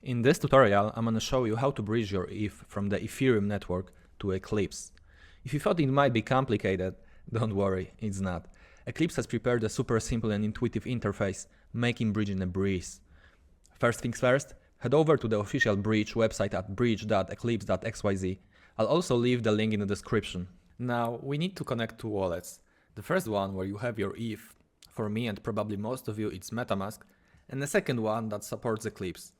In this tutorial, I'm gonna show you how to bridge your ETH from the Ethereum network to Eclipse. If you thought it might be complicated, don't worry, it's not. Eclipse has prepared a super simple and intuitive interface, making bridging a breeze. First things first, head over to the official bridge website at bridge.eclipse.xyz. I'll also leave the link in the description. Now, we need to connect two wallets. The first one where you have your ETH, for me and probably most of you it's MetaMask, and the second one that supports Eclipse.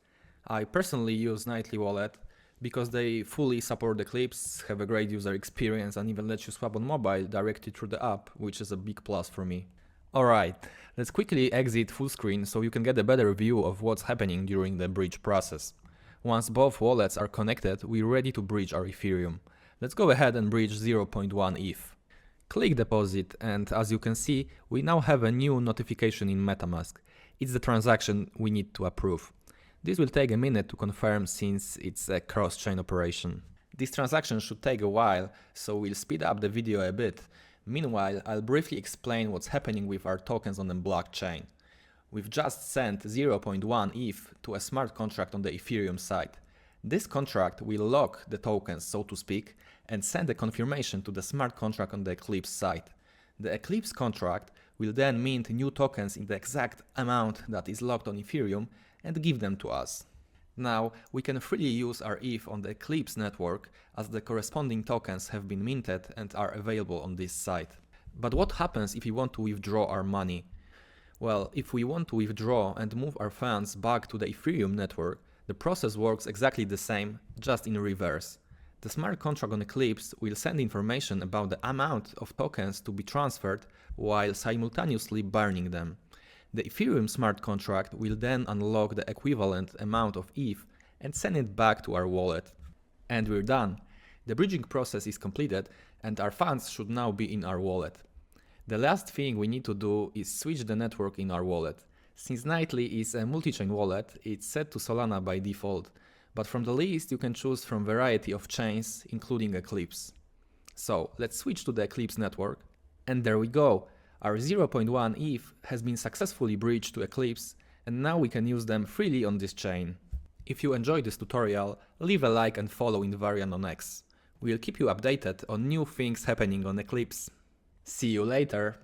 I personally use Nightly Wallet because they fully support Eclipse, have a great user experience and even let you swap on mobile directly through the app, which is a big plus for me. Alright, let's quickly exit full screen so you can get a better view of what's happening during the bridge process. Once both wallets are connected, we're ready to bridge our Ethereum. Let's go ahead and bridge 0.1 ETH. Click deposit and as you can see, we now have a new notification in MetaMask. It's the transaction we need to approve. This will take a minute to confirm since it's a cross-chain operation. This transaction should take a while, so we'll speed up the video a bit. Meanwhile, I'll briefly explain what's happening with our tokens on the blockchain. We've just sent 0.1 ETH to a smart contract on the Ethereum side. This contract will lock the tokens, so to speak, and send a confirmation to the smart contract on the Eclipse side. The Eclipse contract will then mint new tokens in the exact amount that is locked on Ethereum and give them to us. Now, we can freely use our ETH on the Eclipse network as the corresponding tokens have been minted and are available on this site. But what happens if we want to withdraw our money? Well, if we want to withdraw and move our funds back to the Ethereum network, the process works exactly the same, just in reverse. The smart contract on Eclipse will send information about the amount of tokens to be transferred while simultaneously burning them. The Ethereum smart contract will then unlock the equivalent amount of ETH and send it back to our wallet. And we're done. The bridging process is completed and our funds should now be in our wallet. The last thing we need to do is switch the network in our wallet. Since Nightly is a multi-chain wallet, it's set to Solana by default, but from the list you can choose from a variety of chains, including Eclipse. So let's switch to the Eclipse network, and there we go. Our 0.1 ETH has been successfully bridged to Eclipse, and now we can use them freely on this chain. If you enjoyed this tutorial, leave a like and follow Invariant on X. We'll keep you updated on new things happening on Eclipse. See you later!